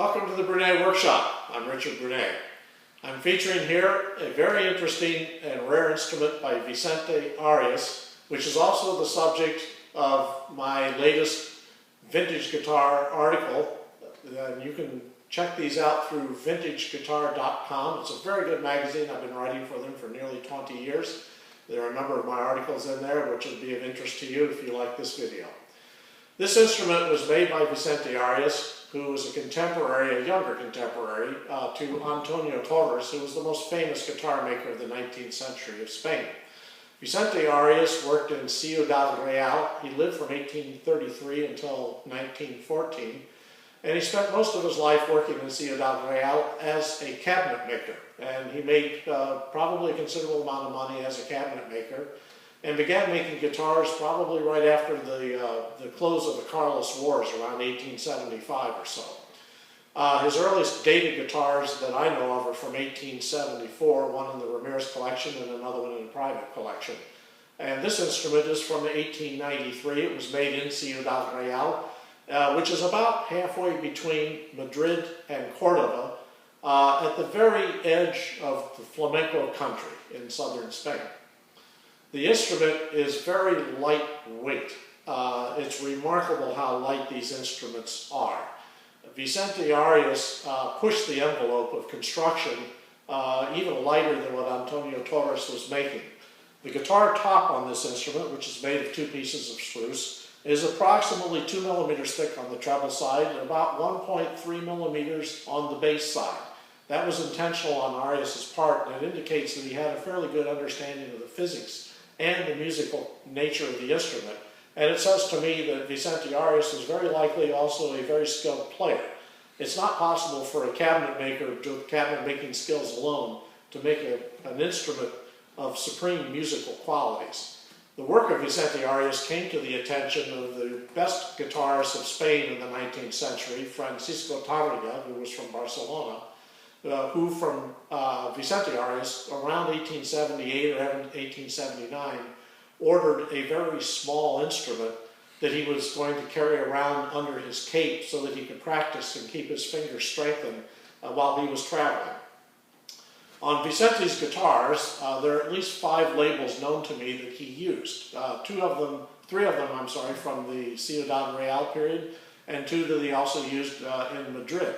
Welcome to the Brune Workshop. I'm Richard Brune. I'm featuring here a very interesting and rare instrument by Vicente Arias, which is also the subject of my latest vintage guitar article. You can check these out through vintageguitar.com. It's a very good magazine. I've been writing for them for nearly 20 years. There are a number of my articles in there which will be of interest to you if you like this video. This instrument was made by Vicente Arias, who was a contemporary, a younger contemporary, to Antonio de Torres, who was the most famous guitar maker of the 19th century of Spain. Vicente Arias worked in Ciudad Real. He lived from 1833 until 1914, and he spent most of his life working in Ciudad Real as a cabinet maker. And he made probably a considerable amount of money as a cabinet maker, and began making guitars probably right after the close of the Carlist Wars, around 1875 or so. His earliest dated guitars that I know of are from 1874, one in the Ramirez collection and another one in a private collection. And this instrument is from 1893. It was made in Ciudad Real, which is about halfway between Madrid and Cordoba, at the very edge of the flamenco country in southern Spain. The instrument is very lightweight. It's remarkable how light these instruments are. Vicente Arias pushed the envelope of construction even lighter than what Antonio Torres was making. The guitar top on this instrument, which is made of two pieces of spruce, is approximately 2 millimeters thick on the treble side and about 1.3 millimeters on the bass side. That was intentional on Arias' part, and it indicates that he had a fairly good understanding of the physics and the musical nature of the instrument. And it says to me that Vicente Arias is very likely also a very skilled player. It's not possible for a cabinet maker with cabinet making skills alone to make an instrument of supreme musical qualities. The work of Vicente Arias came to the attention of the best guitarist of Spain in the 19th century, Francisco Tarrega, who was from Barcelona, who from Vicente Arias around 1878 or 1879 ordered a very small instrument that he was going to carry around under his cape so that he could practice and keep his fingers strengthened while he was traveling. On Vicente's guitars, there are at least 5 labels known to me that he used. Three of them, from the Ciudad Real period, and 2 that he also used in Madrid.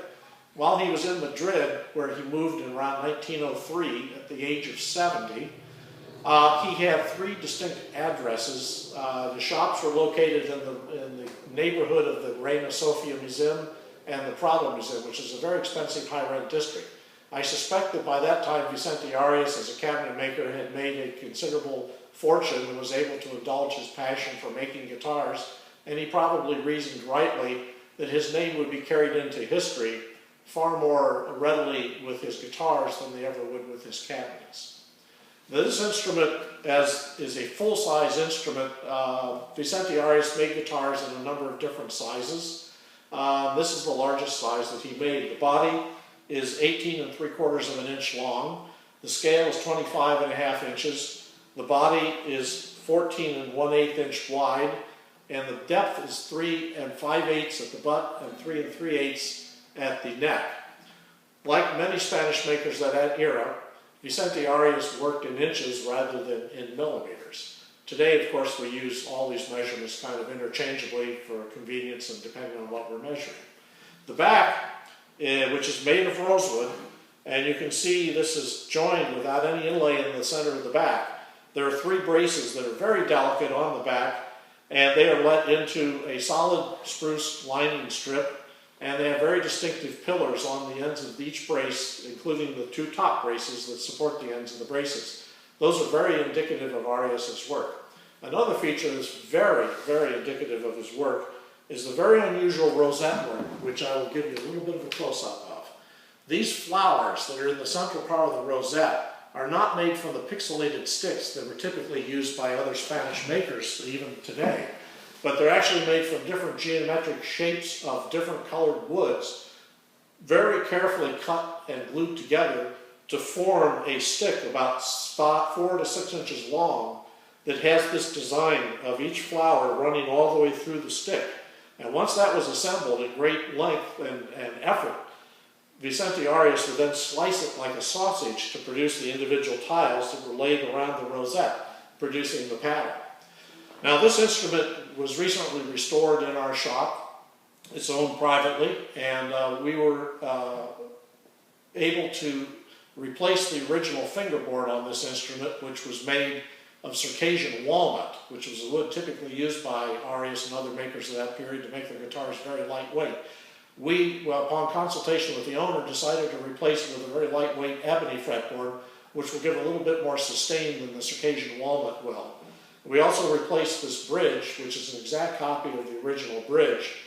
While he was in Madrid, where he moved in around 1903 at the age of 70, he had 3 distinct addresses. The shops were located in the neighborhood of the Reina Sofia Museum and the Prado Museum, which is a very expensive high-rent district. I suspect that by that time Vicente Arias, as a cabinet maker, had made a considerable fortune and was able to indulge his passion for making guitars, and he probably reasoned rightly that his name would be carried into history far more readily with his guitars than they ever would with his cabinets. This instrument is a full-size instrument. Vicente Arias made guitars in a number of different sizes. This is the largest size that he made. The body is 18 3/4 of an inch long. The scale is 25 1/2 inches. The body is 14 1/8 inch wide, and the depth is 3 5/8 at the butt and 3 3/8 at the neck. Like many Spanish makers of that era, Vicente Arias worked in inches rather than in millimeters. Today, of course, we use all these measurements kind of interchangeably for convenience and depending on what we're measuring. The back, which is made of rosewood, and you can see this is joined without any inlay in the center of the back. There are 3 braces that are very delicate on the back, and they are let into a solid spruce lining strip. And they have very distinctive pillars on the ends of each brace, including the 2 top braces that support the ends of the braces. Those are very indicative of Arias' work. Another feature that's very, very indicative of his work is the very unusual rosette work, which I will give you a little bit of a close-up of. These flowers that are in the central part of the rosette are not made from the pixelated sticks that were typically used by other Spanish makers even today, but they're actually made from different geometric shapes of different colored woods, very carefully cut and glued together to form a stick about 4 to 6 inches long that has this design of each flower running all the way through the stick. And once that was assembled at great length and effort, Vicente Arias would then slice it like a sausage to produce the individual tiles that were laid around the rosette, producing the pattern. Now, this instrument was recently restored in our shop. It's owned privately, and we were able to replace the original fingerboard on this instrument, which was made of Circassian walnut, which was a wood typically used by Arias and other makers of that period to make their guitars very lightweight. We, upon consultation with the owner, decided to replace it with a very lightweight ebony fretboard, which will give a little bit more sustain than the Circassian walnut will. We also replaced this bridge, which is an exact copy of the original bridge.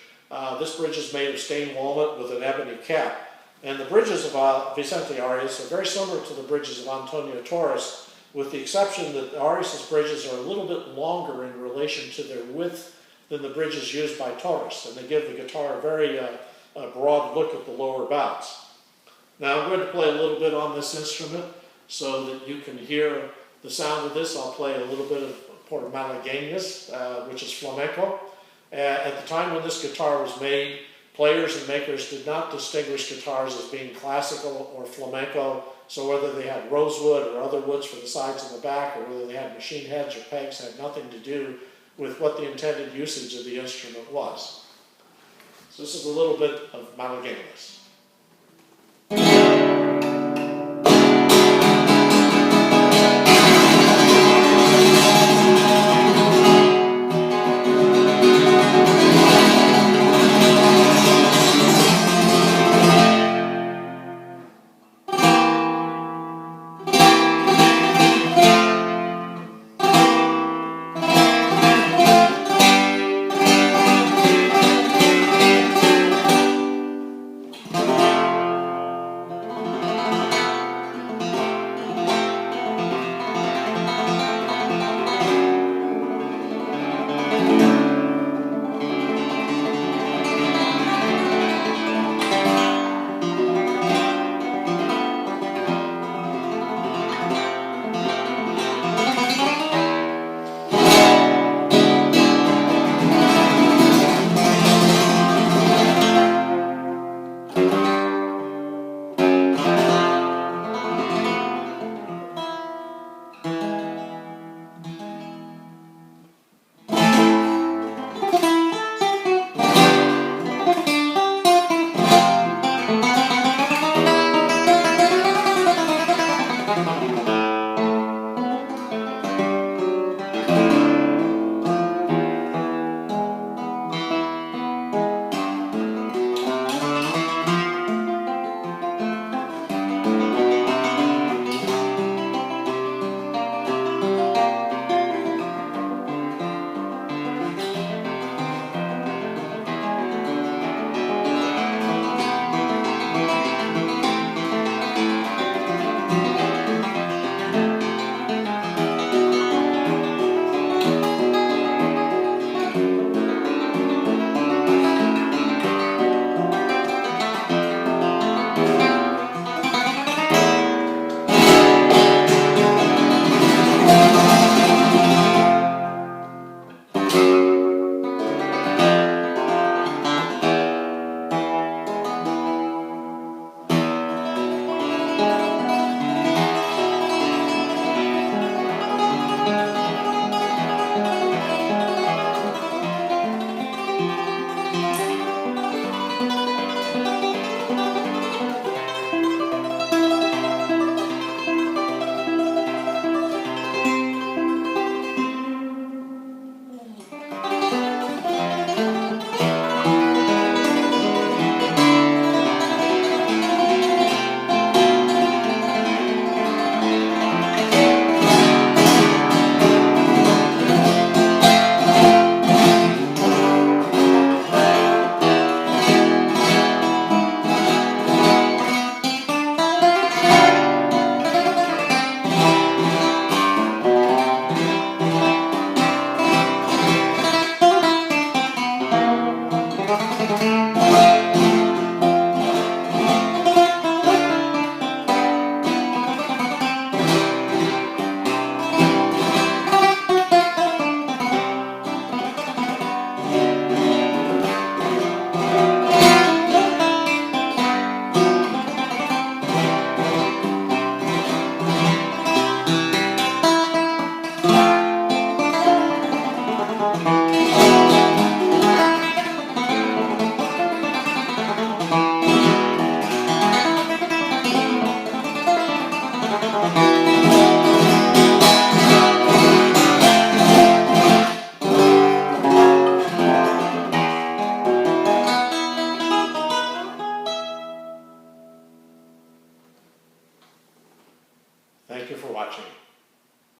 This bridge is made of stained walnut with an ebony cap. And the bridges of Vicente Arias are very similar to the bridges of Antonio de Torres, with the exception that Arias' bridges are a little bit longer in relation to their width than the bridges used by Torres, and they give the guitar a very broad look at the lower bouts. Now I'm going to play a little bit on this instrument so that you can hear the sound of this. I'll play a little bit of Portamalagueñas, which is flamenco. At the time when this guitar was made, players and makers did not distinguish guitars as being classical or flamenco, so whether they had rosewood or other woods for the sides and the back, or whether they had machine heads or pegs, had nothing to do with what the intended usage of the instrument was. So this is a little bit of Malagueñas.